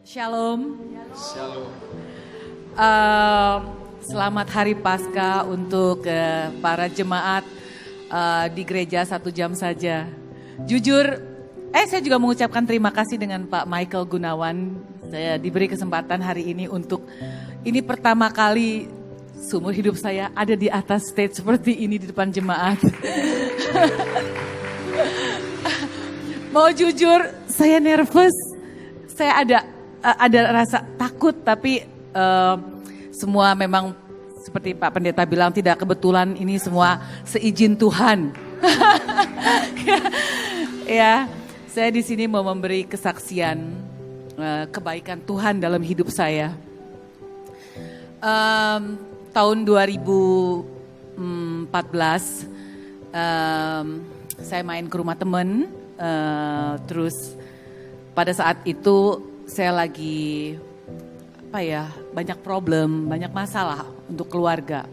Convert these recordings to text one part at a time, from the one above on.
Shalom. Shalom. Eh, Selamat Hari Paskah untuk para jemaat di gereja 1 jam saja. Jujur, saya juga mengucapkan terima kasih dengan Pak Michael Gunawan. Saya diberi kesempatan hari ini untuk ini pertama kali seumur hidup saya ada di atas stage seperti ini di depan jemaat. Mau jujur, saya nervous. Saya ada rasa takut, tapi semua memang seperti Pak Pendeta bilang tidak kebetulan, ini semua seizin Tuhan. Ya, saya di sini mau memberi kesaksian kebaikan Tuhan dalam hidup saya. Tahun 2014 saya main ke rumah teman, terus pada saat itu saya lagi banyak problem, banyak masalah untuk keluarga.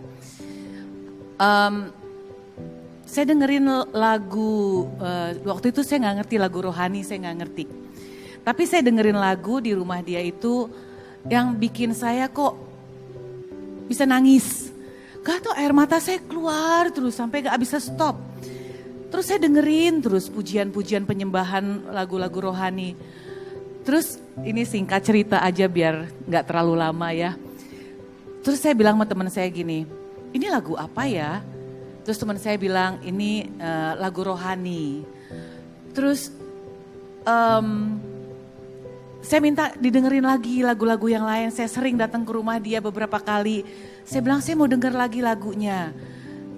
Saya dengerin lagu, waktu itu saya nggak ngerti lagu rohani, saya nggak ngerti. Tapi saya dengerin lagu di rumah dia itu yang bikin saya kok bisa nangis. Gak tau, air mata saya keluar terus sampai gak bisa stop. Terus saya dengerin terus pujian-pujian penyembahan lagu-lagu rohani. Terus ini singkat cerita aja biar gak terlalu lama ya. Terus saya bilang sama teman saya gini, ini lagu apa ya? Terus teman saya bilang ini lagu rohani. Terus saya minta didengerin lagi lagu-lagu yang lain. Saya sering datang ke rumah dia beberapa kali. Saya bilang saya mau denger lagi lagunya.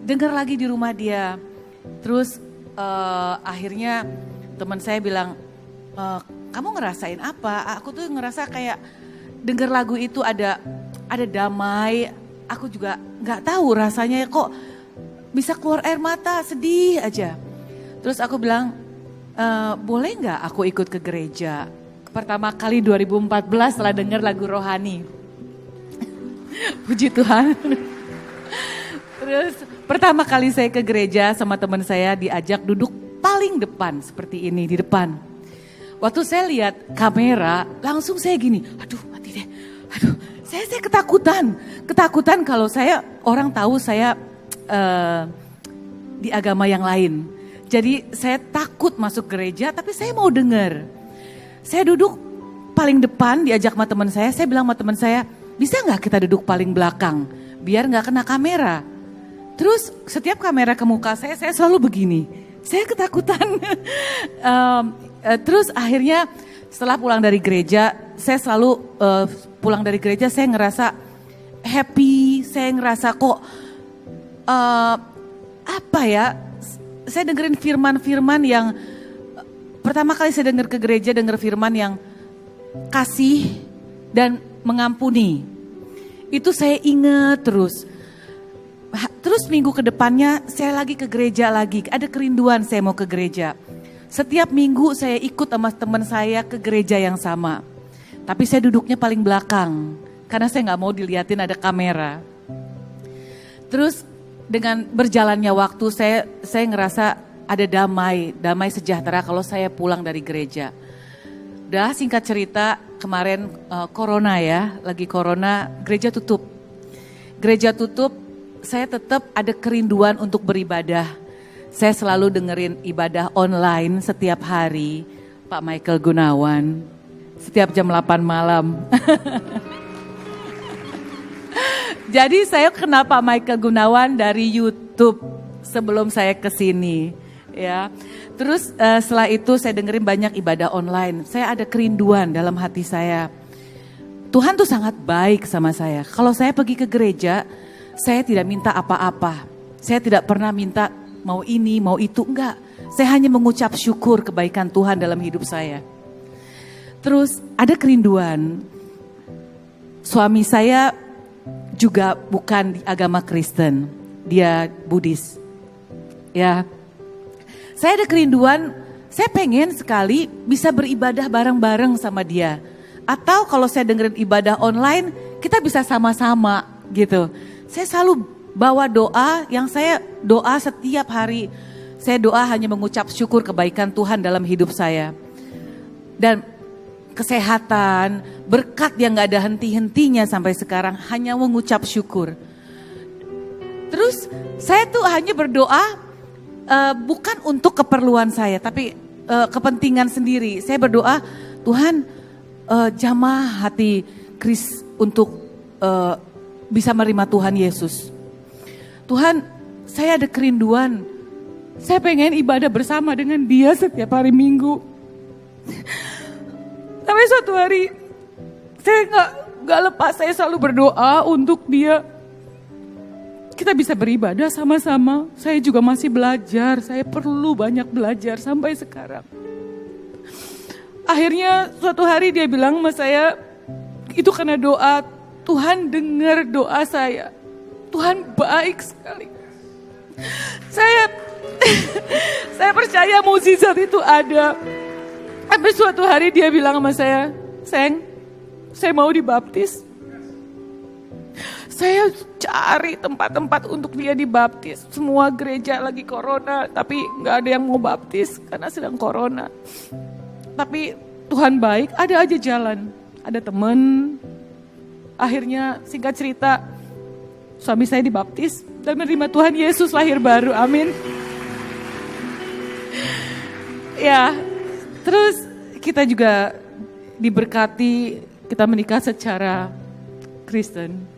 Denger lagi di rumah dia. Terus akhirnya teman saya bilang, kamu ngerasain apa? Aku tuh ngerasa kayak denger lagu itu ada damai. Aku juga nggak tahu rasanya kok bisa keluar air mata, sedih aja. Terus aku bilang, boleh nggak aku ikut ke gereja? Pertama kali 2014 setelah denger lagu rohani. Puji Tuhan. Terus pertama kali saya ke gereja sama teman saya diajak duduk paling depan seperti ini di depan. Waktu saya lihat kamera langsung saya gini, aduh mati deh. Aduh, saya ketakutan kalau orang tahu saya di agama yang lain. Jadi saya takut masuk gereja tapi saya mau dengar. Saya duduk paling depan diajak sama teman saya bilang sama teman saya, bisa gak kita duduk paling belakang biar gak kena kamera. Terus setiap kamera ke muka saya selalu begini, saya ketakutan. Terus akhirnya setelah pulang dari gereja, saya selalu pulang dari gereja saya ngerasa happy, saya ngerasa kok saya dengerin firman-firman yang pertama kali saya denger ke gereja, denger firman yang kasih dan mengampuni. Itu saya ingat terus. Terus minggu ke depannya saya lagi ke gereja lagi, ada kerinduan saya mau ke gereja. Setiap minggu saya ikut sama teman saya ke gereja yang sama. Tapi saya duduknya paling belakang, karena saya gak mau dilihatin ada kamera. Terus dengan berjalannya waktu saya ngerasa ada damai sejahtera kalau saya pulang dari gereja. Udah singkat cerita, kemarin corona ya, lagi corona, gereja tutup. Gereja tutup, saya tetap ada kerinduan untuk beribadah. Saya selalu dengerin ibadah online setiap hari, Pak Michael Gunawan, setiap jam 8 malam. Jadi saya kenal Pak Michael Gunawan dari YouTube sebelum saya kesini. Ya, terus setelah itu saya dengerin banyak ibadah online. Saya ada kerinduan dalam hati saya. Tuhan tuh sangat baik sama saya. Kalau saya pergi ke gereja, saya tidak minta apa-apa. Saya tidak pernah minta mau ini, mau itu, enggak. Saya hanya mengucap syukur kebaikan Tuhan dalam hidup saya. Terus ada kerinduan. Suami saya juga bukan di agama Kristen, dia Buddhis. Ya. Saya ada kerinduan, saya pengen sekali bisa beribadah bareng-bareng sama dia. Atau kalau saya dengerin ibadah online, kita bisa sama-sama gitu. Saya selalu bawa doa yang saya doa setiap hari. Saya doa hanya mengucap syukur kebaikan Tuhan dalam hidup saya. Dan kesehatan, berkat yang gak ada henti-hentinya sampai sekarang, hanya mengucap syukur. Terus saya tuh hanya berdoa bukan untuk keperluan saya, tapi kepentingan sendiri. Saya berdoa, Tuhan jamah hati Chris untuk bisa menerima Tuhan Yesus. Tuhan, saya ada kerinduan, saya pengen ibadah bersama dengan dia setiap hari Minggu. Sampai suatu hari saya nggak lepas, saya selalu berdoa untuk dia. Kita bisa beribadah sama-sama. Saya juga masih belajar, saya perlu banyak belajar sampai sekarang. Akhirnya suatu hari dia bilang sama saya, itu karena doa, Tuhan dengar doa saya. Tuhan baik sekali. Saya percaya mukjizat itu ada. Sampai suatu hari dia bilang sama saya, Seng, saya mau dibaptis. Saya cari tempat-tempat untuk dia dibaptis. Semua gereja lagi corona, tapi gak ada yang mau baptis karena sedang corona. Tapi Tuhan baik, ada aja jalan. Ada temen. Akhirnya singkat cerita, suami saya dibaptis dan menerima Tuhan Yesus lahir baru. Amin. Ya, terus kita juga diberkati, kita menikah secara Kristen.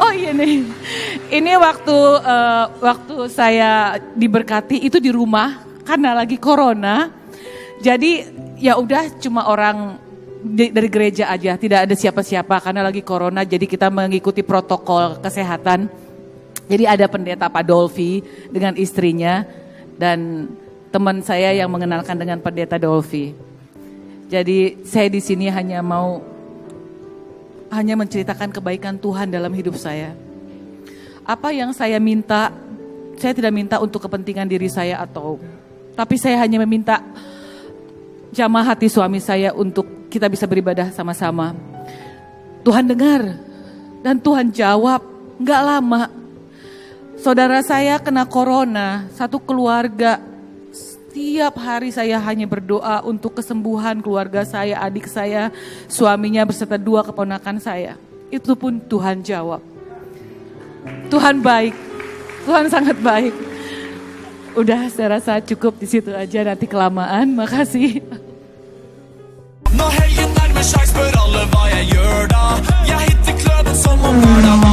Oh iya nih, ini waktu saya diberkati itu di rumah karena lagi corona. Jadi ya udah cuma orang dari gereja aja, tidak ada siapa-siapa karena lagi corona. Jadi kita mengikuti protokol kesehatan. Jadi ada pendeta Pak Dolfi dengan istrinya dan teman saya yang mengenalkan dengan pendeta Dolfi. Jadi saya di sini hanya menceritakan kebaikan Tuhan dalam hidup saya. Apa yang saya minta, saya tidak minta untuk kepentingan diri saya tapi saya hanya meminta jamah hati suami saya untuk kita bisa beribadah sama-sama. Tuhan dengar dan Tuhan jawab, gak lama. Saudara saya kena corona, satu keluarga. Setiap hari saya hanya berdoa untuk kesembuhan keluarga saya, adik saya, suaminya beserta 2 keponakan saya. Itu pun Tuhan jawab. Tuhan baik, Tuhan sangat baik. Udah saya rasa cukup di situ aja, nanti kelamaan. Makasih. Nå heier nærmer seg, spør alle hva jeg gjør da. Jeg hitter kløden som om hverdag var